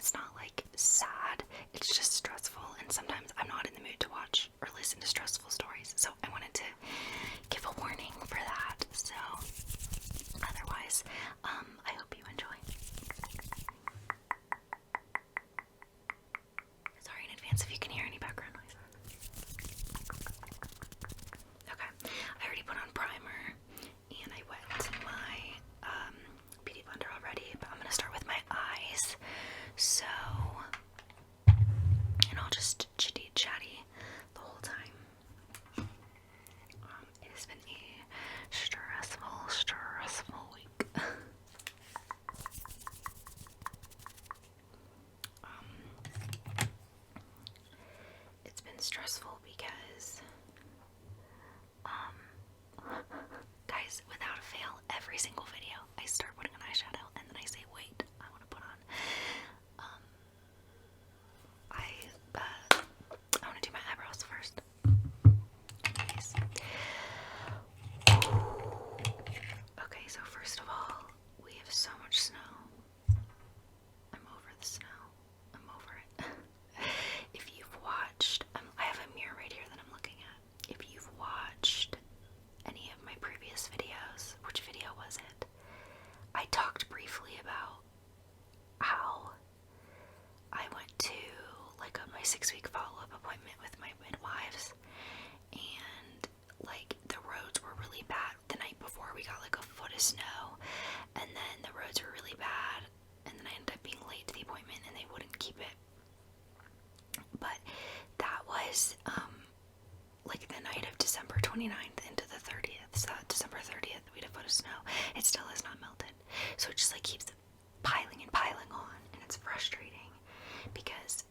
it's not like sad, it's just stressful, and sometimes I'm not in the mood to watch or listen to stressful stories, so I wanted to give a warning for that. So otherwise, I hope you enjoy. Sorry in advance if you can hear any background noise. Okay, I already put on primer and I wet my beauty blender already, but I'm gonna start with my eyes. So, and I'll just chitty chatty the whole time. It has been a stressful week. It's been stressful because, guys, without a fail, every single video, I start putting on eyeshadow and then I say, wait, I want to put on, I want to do my eyebrows first. Anyways. Okay, so first of all, we have so much snow. I'm over the snow. I'm over it. If you've watched, I have a mirror right here that I'm looking at. If you've watched any of my previous videos, which video was it? I talked briefly about how I went to like my 6-week follow-up appointment with my midwives, and like the roads were really bad the night before. We got like a foot of snow, and then the roads were really bad, and then I ended up being late to the appointment and they wouldn't keep it. But that was like the night of December 29th into the 30th. So December 30th we had a foot of snow. It still has not melted, so it just like keeps piling and piling on, and it's frustrating because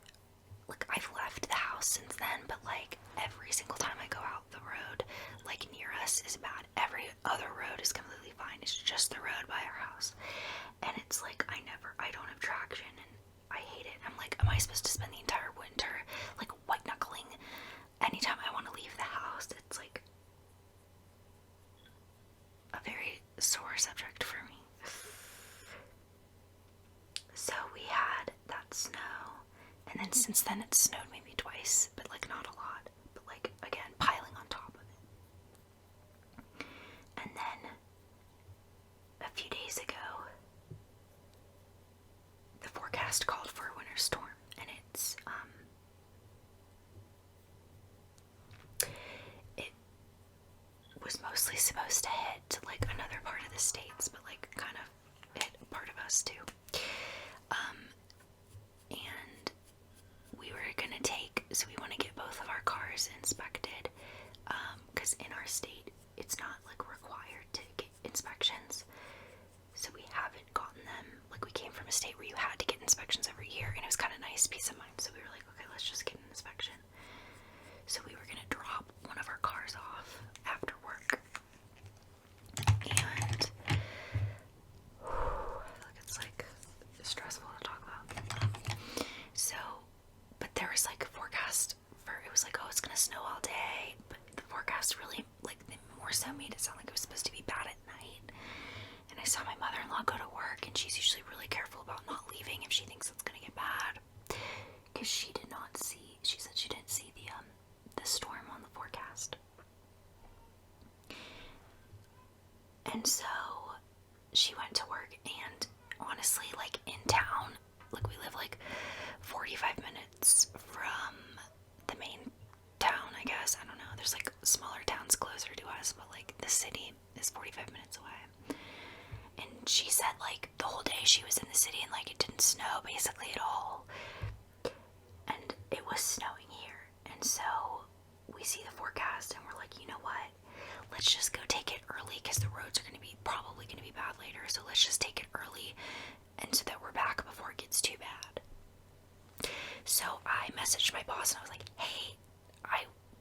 like I've left the house since then, but like every single time I go out, the road like near us is bad. Every other road is completely fine. It's just the road by our house, and it's like I don't have traction, and I hate it. I'm like, am I supposed to spend the entire winter like white knuckling anytime I want to leave the house? It's like a very sore subject for me. So we had that snow, and then since then it's snowed maybe twice, but like not a lot, but like again piling on top of it. And then a few days ago the forecast called for a winter storm, and it was mostly supposed to hit like another part of the states, but like kind of hit part of us too. And we were gonna so we want to get both of our cars inspected, because in our state it's not like required to get inspections, so we haven't gotten them. Like we came from a state where you had to get inspections every year, and it was kind of nice, peace of mind, so we were like, okay, let's just get an inspection. So we were gonna drop one of our cars off after work, and it's like stressful to talk about. But there was like a forecast for, it was like, oh, it's gonna snow all day, but the forecast really, like, more so made it sound like it was supposed to be bad at night. And I saw my mother-in-law go to work, and she's usually really careful about not leaving if she thinks it's gonna get bad, because she said she didn't see the storm on the forecast. And so she went to work, and honestly, like in town, like we live like 45 minutes from the main town, I guess. I don't know. There's like smaller towns closer to us, but like the city is 45 minutes away. And she said like the whole day she was in the city and like it didn't snow basically at all. And it was snowing here. And so we see the forecast and we're like, you know what? Let's just go take it early, because the roads are probably going to be bad later. So let's just take it early, and so that we're back before it gets too bad. So I messaged my boss and I was like, hey,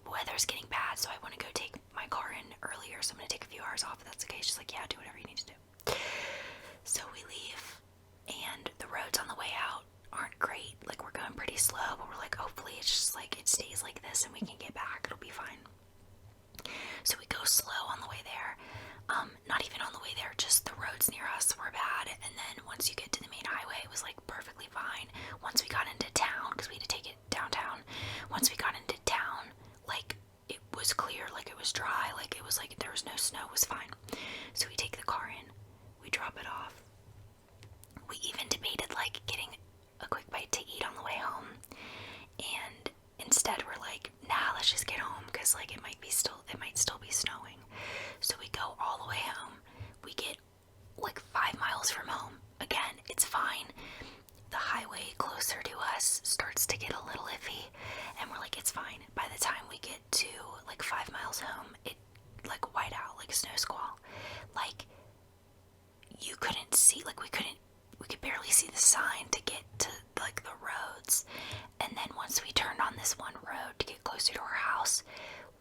weather's getting bad, so I want to go take my car in earlier, so I'm going to take a few hours off if that's okay. She's like, yeah, do whatever you need to do. So we leave, and the roads on the way out aren't great. Like we're going pretty slow, but we're like, hopefully it's just like it stays like this and we can get back. It'll be fine. So we go slow on the way there. Not even on the way there, just the roads near us were bad, and then once you get to the main highway, it was like perfectly fine. Once snow was fine. So we take the car in, we drop it off. We even debated like getting a quick bite to eat on the way home, and instead we're like, nah, let's just get home because like it might still be snowing. So we go all the way home. We get like 5 miles from home. Again, it's fine. The highway closer to us starts to get a little iffy, and we're like, it's fine. By the time we get to like 5 miles home, it like white out, like a snow squall. Like you couldn't see, like we could barely see the sign to get to like the roads. And then once we turned on this one road to get closer to our house,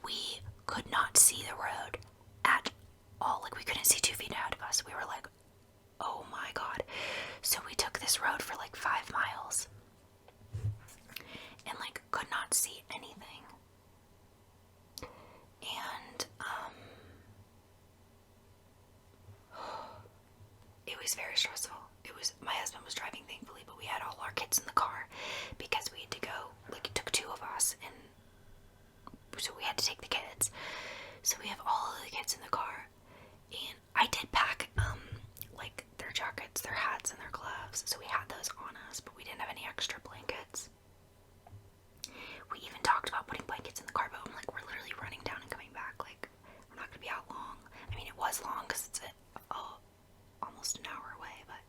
we could not see the road at all. Like we couldn't see 2 feet ahead of us. We were like, oh my god. So we took this road for like 5 miles and like could not see anything. And it was very stressful. My husband was driving, thankfully, but we had all our kids in the car because we had to go, like it took 2 of us, and so we had to take the kids. So we have all of the kids in the car, and I did pack like their jackets, their hats, and their gloves, so we had those on us, but we didn't have any extra blankets. We even talked about putting blankets in the car, but I'm like, we're literally running down and coming back, like we're not gonna be out long. I mean, it was long because it's almost an hour away, but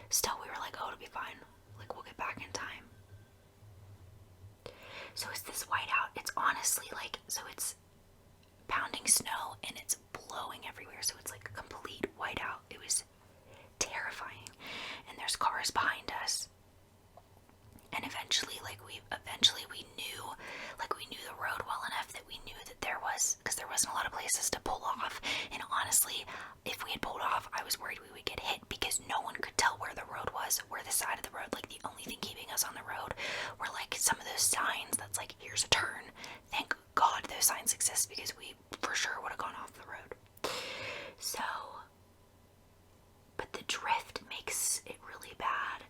still we were like, oh, it'll be fine, like we'll get back in time. So it's this whiteout. It's honestly like, so it's pounding snow and it's blowing everywhere, so it's like a complete whiteout. It was terrifying, and there's cars behind us, and eventually we knew the road well enough that we knew that because there wasn't a lot of places to pull off. And honestly, if we had pulled off, I was worried we would get hit because no one could tell where the road was, where the side of the road. Like the only thing keeping us on the road were like some of those signs that's like, here's a turn. Thank God those signs exist, because we for sure would have gone off the road. So, but the drift makes it really bad.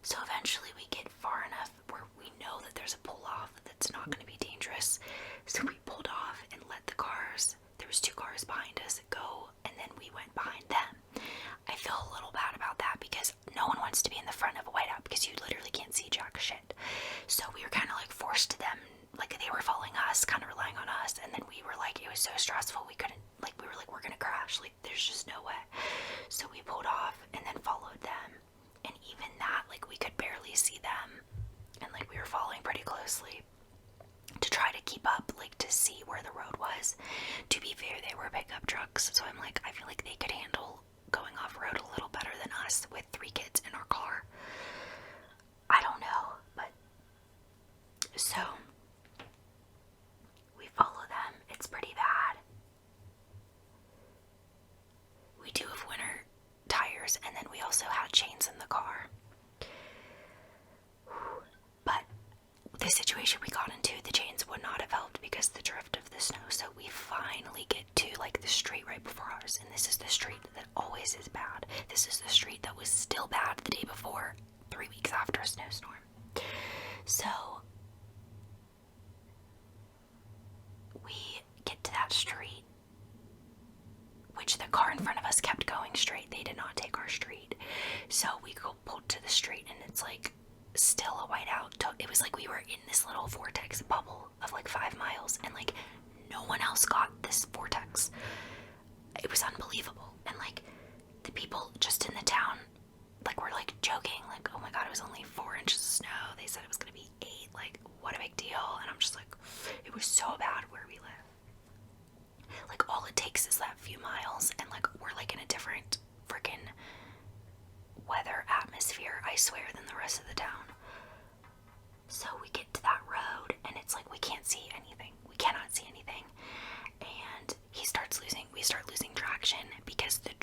So eventually we get far enough where we know that there's a pull off that's not going to be dangerous. So we pulled off and let the cars, there was 2 cars behind us, go, and then we went behind them. I feel a little bad about that because no one wants to be in the front of a whiteout because you literally can't see jack shit. So we were kind of like forced to them, like they were following us, kind of relying on us, and then we were like, it was so stressful, we couldn't, like we were like, we're gonna crash, like there's just no way. So we pulled off and then followed them. And even that, like we could barely see them, and like we were following pretty closely to try to keep up, like to see where the road was. To be fair, they were pickup trucks, so I'm like, I feel like they could handle going off road a little better than us with 3 kids in our car. I don't know, but so we follow them. It's pretty bad. We do have winter tires, and then we also had chains in the car. But the situation we got into, the chains would not have helped because the drift of the snow. So we finally get to like the street right before ours, and this is the street that always is bad. This is the street that was still bad the day before, 3 weeks after a snowstorm. So we get to that street, which the car in front of us kept going straight. They did not take our street. So we pulled to the street, and it's like still a whiteout. It was like we were in this little vortex bubble of like 5 miles, and like no one else got this vortex. It was unbelievable. And like the people just in the town, like were like joking, like, oh my god, it was only 4 inches of snow. They said it was gonna be 8. Like, what a big deal. And I'm just like, it was so bad where we live. Like all it takes is that few miles, and like we're like in a different freaking weather atmosphere, I swear, than the rest of the town. So we get to that road, and it's like we can't see anything. We cannot see anything. And we start losing traction because the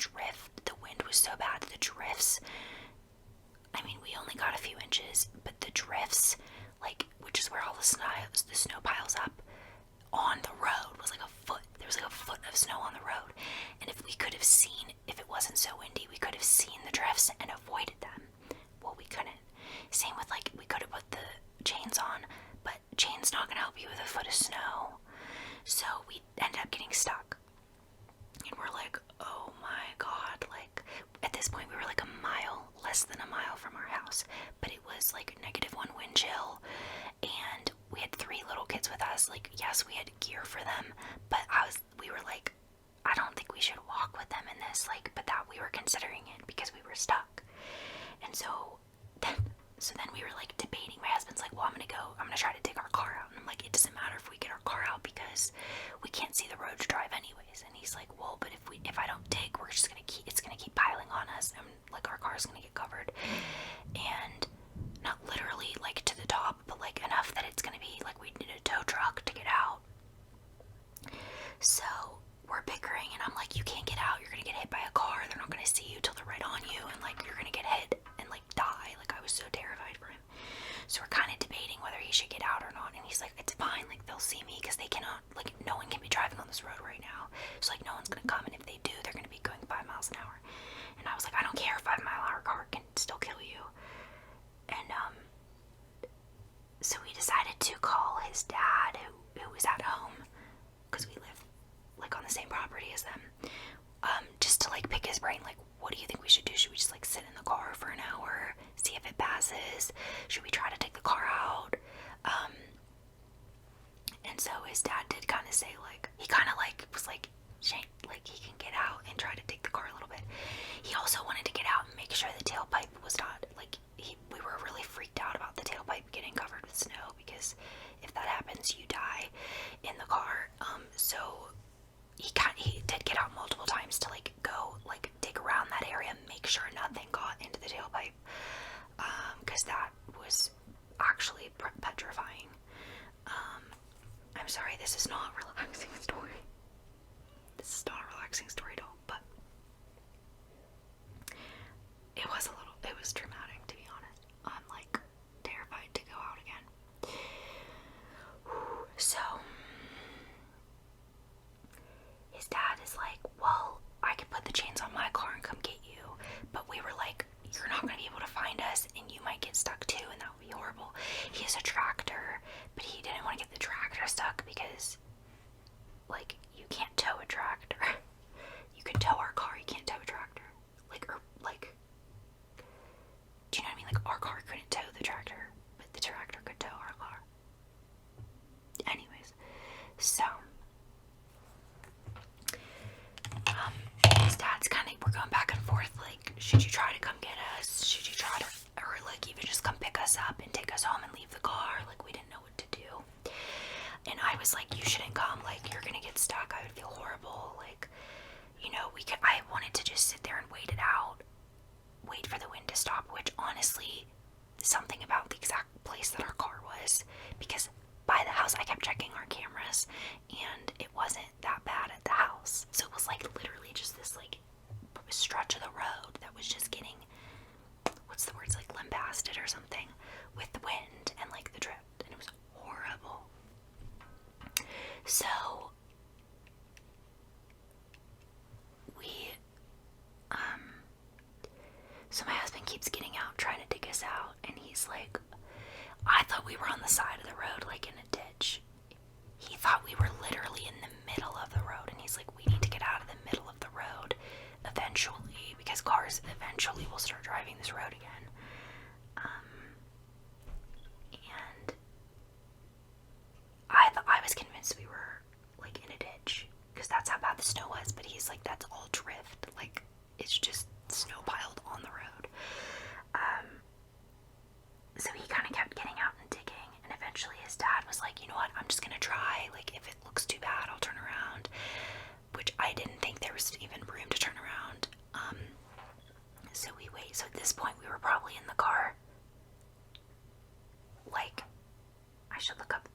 wind was so bad. The drifts, I mean, we only got a few inches, but the drifts, like, which is where all the snow piles up on the road, was like a foot. There was like a foot of snow on the road. And if it wasn't so windy, we could have seen the drifts and avoided them. Well, we couldn't. Same with, like, we could have put the chains on, but chains not gonna help you with a foot of snow. So we ended up getting stuck. from our house, but it was like -1 wind chill, and we had 3 little kids with us. Like, yes, we had gear for them, but we were like, I don't think we should walk with them in this, like, but that we were considering it because we were stuck. And so then we were like debating. My husband's like, well, I'm gonna try to dig our car out. And I'm like, it doesn't matter if we get our car out because we can't see the road to drive anyways. And he's like, well, but if I don't dig, it's gonna keep piling on us, and like our car's gonna get covered. And not literally like to the top, but like enough that it's gonna be like we need a tow truck to get out. So we're bickering, and I'm like, you can't get out, you're gonna get hit by a car, they're not gonna see you till they're right on you, and like you're gonna get hit and like die. Like, I was so terrified for him. So we're kind of debating whether he should get out or not, and he's like, it's fine, like they'll see me because they cannot, like no one can be driving on this road right now, so like no one's gonna come, and if they do, they're gonna be going 5 miles an hour. And I was like, I don't care, 5-mile-an-hour car can still kill you. And so we decided to call his dad, who was at home, because we live like on the same property as them, just to like pick his brain, like, what do you think we should do? Should we just like sit in the car for an hour, see if it passes? Should we try to take the car out? And so his dad did kind of say, like, he kind of like was like, Shane, like he can get out and try to take the car a little bit. He also wanted to get out and make sure the tailpipe was not like, we were really freaked out about the tailpipe getting covered with snow, because if that happens, you die in the car. So he did get out multiple times to like go like dig around that area and make sure nothing got into the tailpipe, because that was actually petrifying. I'm sorry, this is not a relaxing story. This is not a relaxing story at all, but it was traumatic, to be honest. I'm like terrified to go out again. So his dad is like, well, I could put the chains on my car and come get you, but we were like, you're not going to be able to find us, and you might get stuck too, and that would be horrible. He has a tractor, but he didn't want to get the tractor stuck because, like, you can't tow a tractor. You can tow our car, you can't tow a tractor. Do you know what I mean? Like, our car couldn't tow the tractor, but the tractor could tow our car. Anyways, so his dad's we're going back and forth, like, should you try to come get us? Should you try to, or like even just come pick us up and take us home and leave the car? Like, we didn't know what to do. And I was like, you shouldn't come, like, you're gonna get stuck, I would feel horrible. Like, you know, I wanted to just sit there and wait it out, wait for the wind to stop, which honestly, something about the exact place that our car was, because by the house I kept checking our cameras and it wasn't that bad at the house. So it was like literally just this like stretch of the road that was just getting, what's the words, like lambasted or something with the wind and like the drift, and it was horrible. So so my husband keeps getting out, trying to dig us out, and he's like, I thought we were on the side of the road, like in a ditch. He thought we were literally in the middle of the road, and he's like, we need to get out of the middle of the road eventually, because cars eventually will start driving this road again. And I was convinced we were like in a ditch, because that's how bad the snow was, but he's like, that's all drift, like it's just snow piled on the road. So he kind of kept getting out and digging, and eventually his dad was like, you know what, I'm just gonna try, like if it looks too bad, I'll turn around, which I didn't think there was even room to turn around. So we wait. So at this point we were probably in the car, like, I should look up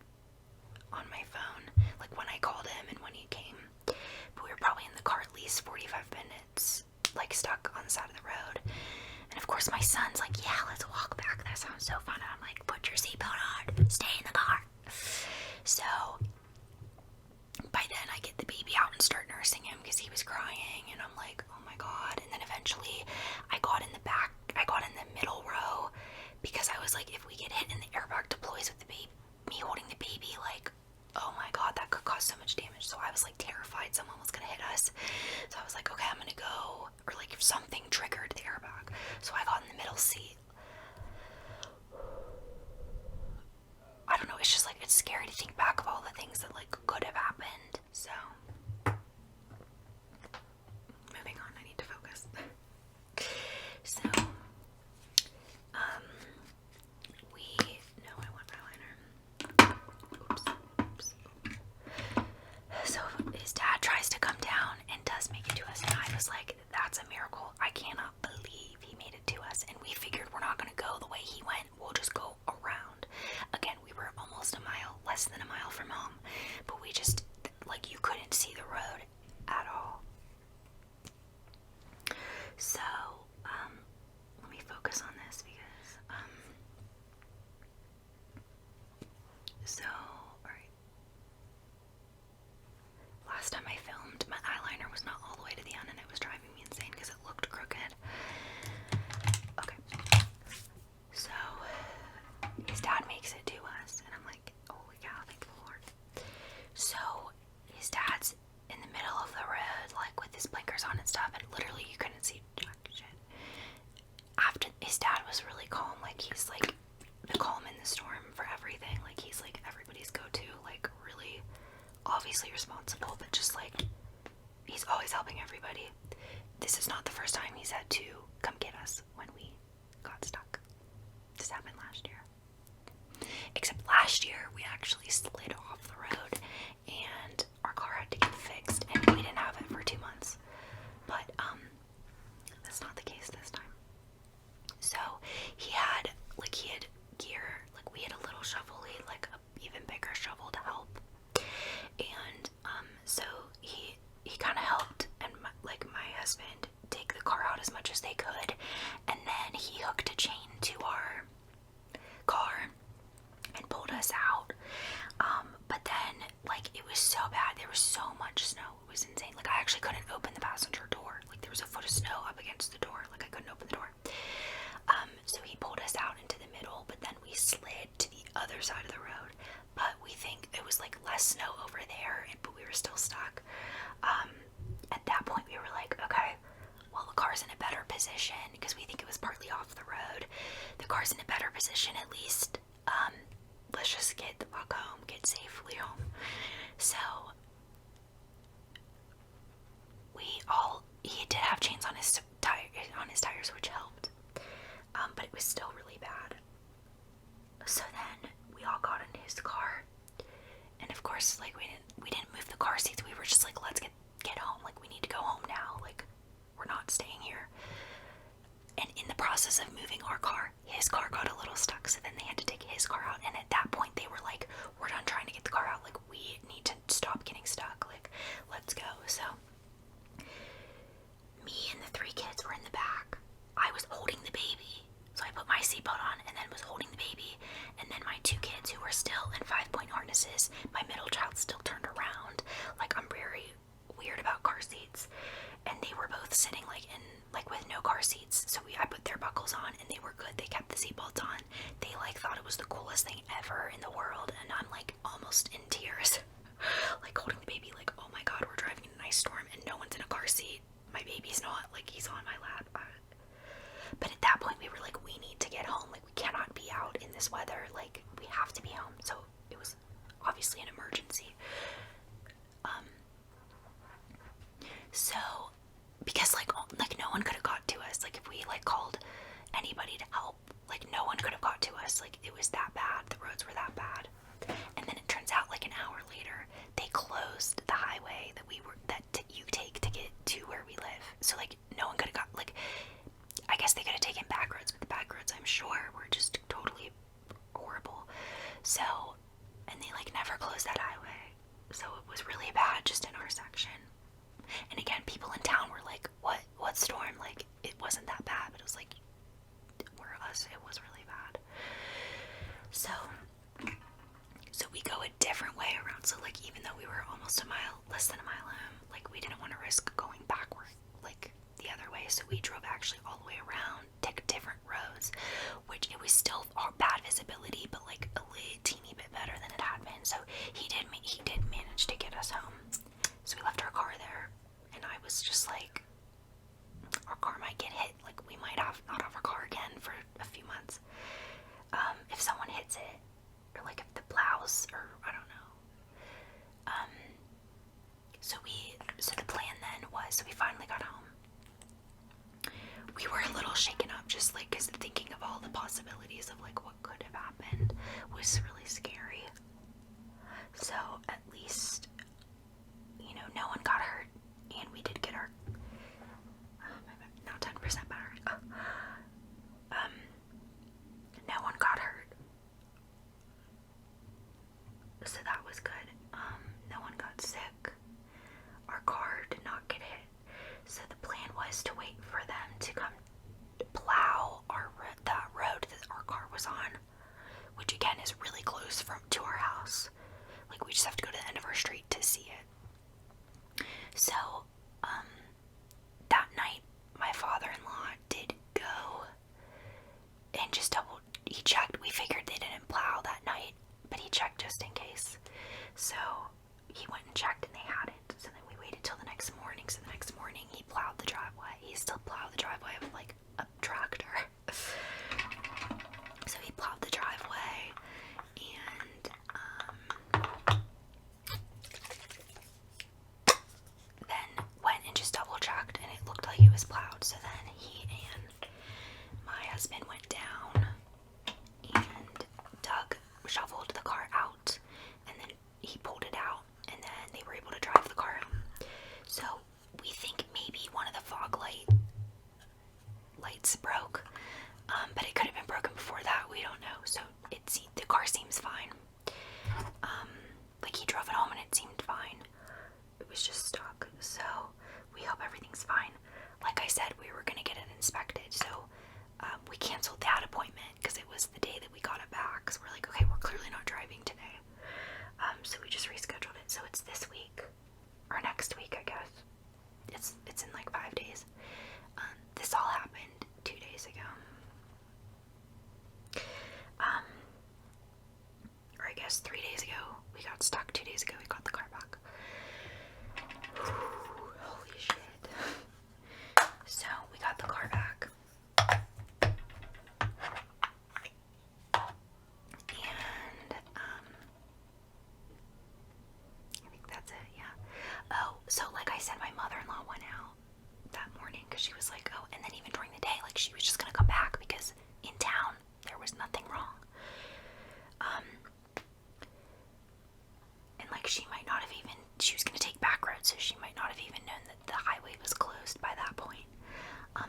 on my phone, like when I called him and when he came, but we were probably in the car at least 45 minutes, like stuck on the side of the road. And of course my son's like, yeah, let's walk back, that sounds so fun. And I'm like, put your seatbelt on, stay in the car. So by then I get the baby out and start nursing him because he was crying, and I'm like, oh my god. And then eventually I got in the back, I got in the middle row, because I was like, if we get hit and the airbag deploys with the baby, me holding the baby, like, oh my god, that could cause so much damage. So I was like terrified someone was gonna hit us. So I was like, okay, I'm gonna go, or like if something triggered the airbag. So I got in the middle seat, it's scary to think back of all the things that like could have happened. So moving on, I need to focus. So I want eyeliner. Oops. So his dad tries to come down and does make it to us, and I was like, that's a miracle. I cannot believe he made it to us. And we figured we're not going to go the way he went. We'll just go around. Again, we were almost a mile, less than a mile from home, but we just, like, you couldn't see the road at all. So, let me focus on this because, alright. Last time I filmed, my eyeliner was not all the way to the end and it was driving me insane because it looked crooked. Okay. So, his dad makes it to us and I'm like, holy cow, thank the Lord. So, his dad's in the middle of the road, like with his blinkers on and stuff, and literally you couldn't see jack shit. After, his dad was really calm, like he's like the calm in the storm for everything, like he's like everybody's go-to, like really obviously responsible, but just like he's always helping everybody. This is not the first time he's had to come get us when we got stuck. This happened last year. Except last year we actually slid off the road and our car had to get fixed and we didn't have it for 2 months. But that's not the case this time. So he had gear, like we had a little shovel, he had like a even bigger shovel to help. And so he kind of helped, and my husband take the car out as much as they could, and then he hooked a chain to our car and pulled us out. But then like it was so bad, there was so much snow, it was insane. Like I actually couldn't open the passenger door, like there was a foot of snow up against the door, like I couldn't open the door. So he pulled us out into the middle, but then we slid to the other side of the road. But we think it was like less snow over there, but we were still stuck. At that point we were like, okay, well the car's in a better position, because we think it was partly off the road. The car's in a better position at least. Let's just get the fuck home, get safely home. So he did have chains on his tires, which helped. But it was still really bad. So then we all got into his car, and of course, like we didn't move the car seats. We were just like, let's get home. Like we need to go home now. Like we're not staying here. And in the process of moving our car, his car got a little stuck. So then they had to take his car out. And at that point, they were like, we're done trying to get the car out. Like we need to stop getting stuck. Like let's go. So me and the 3 kids were in the back. I was holding the baby. So I put my seatbelt on and then was holding the baby. And then my 2 kids who were still in 5-point harnesses, my middle child still turned around. Like I'm very weird about car seats. And they were both sitting like with no car seats. So I put their buckles on and they were good. They kept the seatbelts on. They like thought it was the coolest thing ever in the world. And I'm like almost in tears. Like holding the baby, like, oh my god, we're driving in an ice storm and no one's in a car seat. My baby's not, like he's on my lap. But at that point we were like, we need to get home. Like we cannot be out in this weather. Like we have to be home. So it was obviously an emergency. So because like no one could have got to us. Like if we like called anybody to help, like no one could have got to us. Like it was that bad. The roads were that bad. And then it turns out like an hour later they closed the highway that you take to get to where we live. So like no one could have got, like I guess they could have taken back roads, but the back roads I'm sure were just totally horrible. So, and they like never closed that highway. So it was really bad just in our section. And again, people in town were like, what storm? Like it wasn't that bad, but it was like, it was really bad. So we go a different way around. So like even though we were almost less than a mile home, like we didn't want to risk going backward like the other way. So we drove actually all the way around, took different roads, which it was still bad visibility, but like a teeny bit better than it had been. So he did manage to get us home. So we left our car there, and I was just like, our car might get hit. Like we might not have our car again for a few months. If someone hits it, or like if the plow house, or I don't know. So the plan then was, so we finally got home. We were a little shaken up, just like, because thinking of all the possibilities of like what could have happened was really scary. So at least, no one got hurt, and we did get our, now 10% battery. No one got hurt, so that was good. No one got sick. Our car did not get hit. So the plan was to wait for them to come plow that road that our car was on, which again is really close to our house. Like, we just have to go to the end of our street to see it. So, that night, my father-in-law did go and just he checked. We figured they didn't plow that night, but he checked just in case. So, he went and checked and they hadn't. So then we waited till the next morning. So the next morning he plowed the driveway. He still plowed the driveway with like a tractor. So he plowed the driveway and then went and just double checked, and it looked like it was plowed. So then he and my husband went down and shoveled the car out, and then he pulled it out, and then they were able to drive the car home. So we think maybe one of the fog lights broke, but it could have been broken before that. We don't know. So the car seems fine. Like, he drove it home and it seemed fine. It was just stuck. So we hope everything's fine. Like I said, we were gonna get it inspected. So we canceled that appointment because it was the day that we got it back. So we're like, okay, we're clearly not driving today. So we just rescheduled it. So it's this week or next week, I guess. It's in like 5 days. This all happened 2 days ago. Or I guess 3 days ago. We got stuck. 2 days ago we got the car back. Ooh, holy shit. So we got the car back. And I think that's it, yeah. Oh, so like I said, my mother-in-law went out that morning because she was like, oh, and then even during the day, like, she was just gonna come back because in town there was nothing wrong. And like, she was gonna take back roads, so she might not have even known that the highway was closed by that point.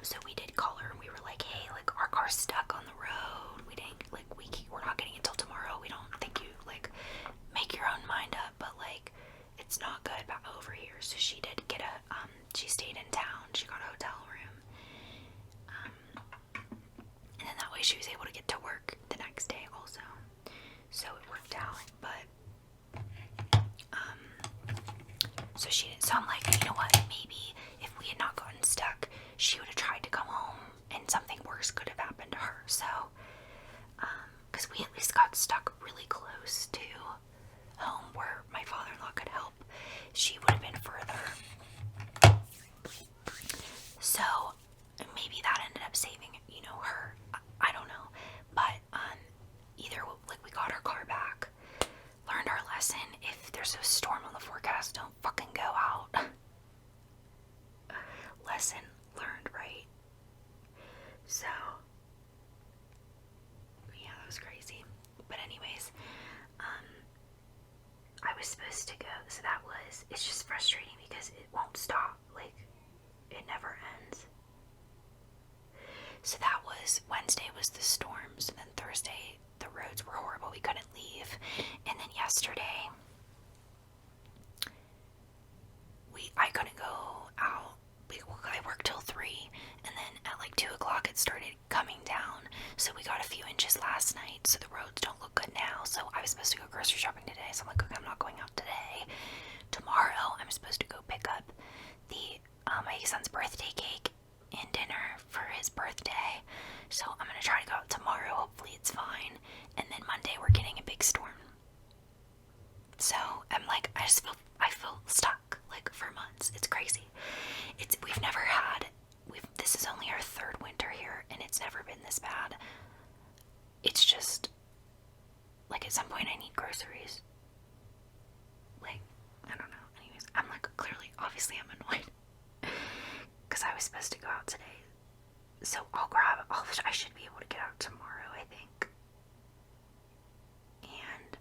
So we did call her and we were like, hey, like, our car's stuck on the road. We didn't, like, we're not getting it till tomorrow. We don't think you, like, make your own mind up, but like, it's not good back over here. So she did get she stayed in town. She got a hotel room. And then that way she was able to get to work the next day also. So it worked out, but so I'm like, you know what, maybe if we had not gotten stuck, she would have tried to come home and something worse could have happened to her. So, because we at least got stuck really close to home where my father-in-law could help. She would have been further. So, maybe that ended up saving, her. I don't know. But, either, like, we got our car back, learned our lesson. If there's a storm on the forecast, don't fucking go out. Lesson learned, right? So, yeah, that was crazy. But anyways, I was supposed to go, so it's just frustrating because it won't stop. Like, it never ends. So that was, Wednesday was the storms, and then Thursday, the roads were horrible, we couldn't leave. And then yesterday, I couldn't go out. I worked till 3, and then at like 2 o'clock it started coming down. So we got a few inches last night, so the roads don't look good now. So I was supposed to go grocery shopping today, so I'm like, okay, I'm not going out today. Tomorrow, I'm supposed to go pick up my son's birthday cake and dinner for his birthday. So I'm gonna try to go out tomorrow. Hopefully it's fine. And then Monday we're getting a big storm. So I'm like, I feel stuck like for months. It's crazy. This is only our 3rd winter here, and it's never been this bad. It's just like at some point I need groceries. Like, I don't know. Anyways, I'm like, clearly, obviously I'm annoyed. Because I was supposed to go out today. So I should be able to get out tomorrow, I think. And,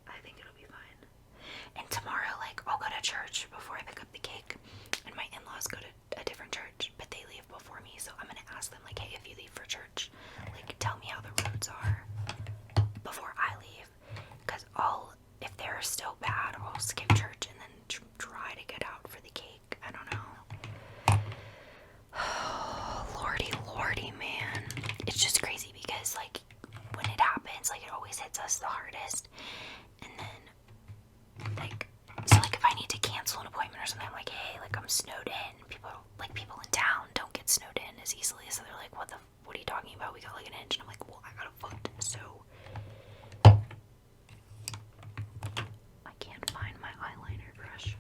I think it'll be fine. And tomorrow, like, I'll go to church before I pick up the cake. And my in-laws go to a different church, but they leave before me. So I'm gonna ask them, like, hey, if you leave for church, like, tell me how the roads are before I leave. Because if they're still bad, I'll skip church and then try to get out for the cake. I don't know. Lordy, man. It's just crazy because, like, when it happens, like, it always hits us the hardest. And then, like, so, like, if I need to cancel an appointment or something, I'm like, hey, like, I'm snowed in. People in town don't get snowed in as easily. So they're like, what are you talking about? We got, like, an inch. And I'm like, well, I got a foot. So I can't find my eyeliner brush.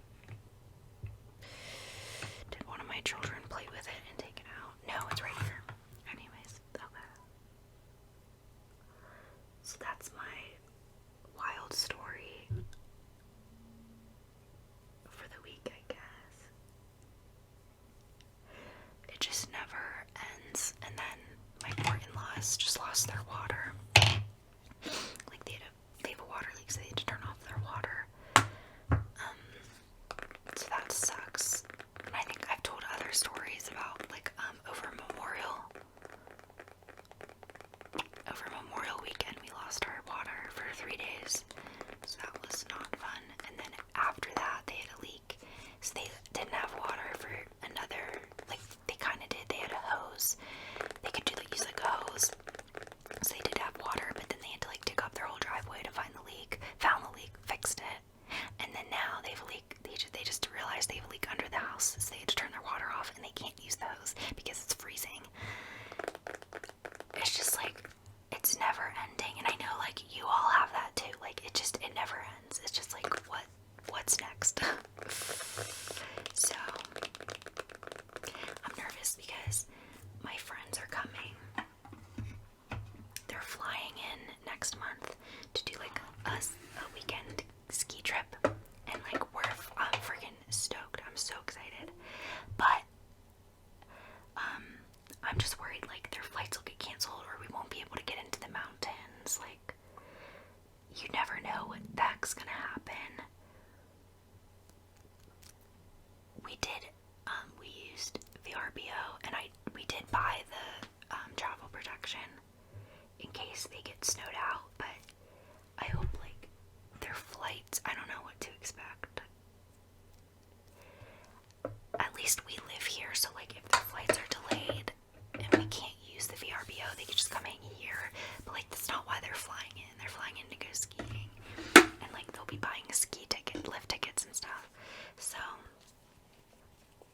Did one of my children play with it and take it out? No, it's right here. Anyways, okay. So that's my wild story for the week, I guess. It just never ends. And then my poor in-laws just lost their water. Like, they have a water leak, so they had to turn off their water. So that sucks. And I think I've told other stories about, like, over Memorial weekend, we lost our water for 3 days. So that was not fun. And then after that, they had a leak. So they didn't have water for another, like, they kind of did. They had a hose. They could use, like, a hose. So they did have water, but then they had to, like, dig up their whole driveway to find the leak. Found the leak, fixed it. And then now they have a leak. They just realized they have a leak under the house, so they had to turn their water off, and they can't use the hose because it's freezing. It's just like, it's never ending. And I know, like, you all have that too. Like, it never ends. It's just like, what's next? So I'm nervous because my friends are coming. They're flying in next month to do, like, a weekend ski trip. And, like, I'm freaking stoked. I'm so excited. But I'm just worried, like, their flights will get canceled or we won't be able to get into the mountains. Like, you never know what the heck's gonna happen. We used VRBO, and we did buy the travel protection in case they get snowed out, but I hope, like, their flights, I don't know what to expect. At least we live here, so, like, if their flights are delayed and we can't use the VRBO, they could just come hang here. But, like, that's not why they're flying in. They're flying in to go skiing. And, like, they'll be buying lift tickets and stuff. So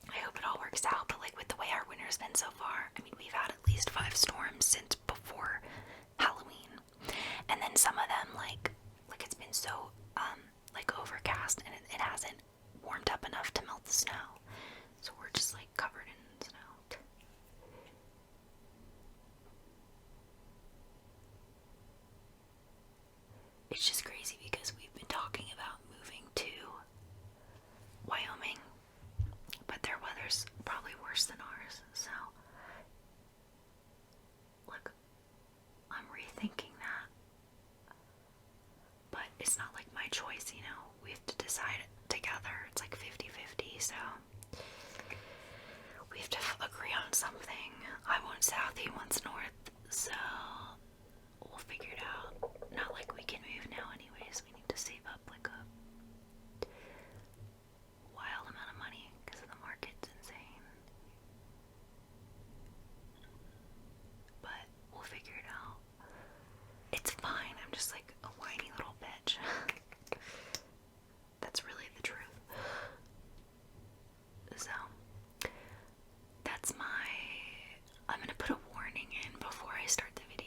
I hope it all works out. But, like, with the way our winter's been so far, I mean, we've had at least 5 storms since before Halloween. And then some of them, like it's been so, like, overcast, and it hasn't warmed up enough to melt the snow. So we're just, like, covered in snow. It's just crazy because we've been talking about moving to Wyoming, but their weather's probably worse than ours. So, look, I'm rethinking that. But it's not, like, my choice, you know. We have to decide together. It's like 50-50, so we have to agree on something. I want south, he wants north, so we'll figure it out. Not like we can move now anyways. We need to save up, like, a wild amount of money because the market's insane. But we'll figure it out. It's fine. I'm just, like, a whiny little bitch. That's really the truth. So that's I'm gonna put a warning in before I start the video.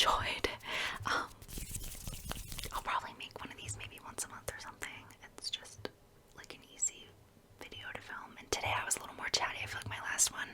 enjoyed. I'll probably make one of these maybe once a month or something. It's just like an easy video to film. And today I was a little more chatty. I feel like my last one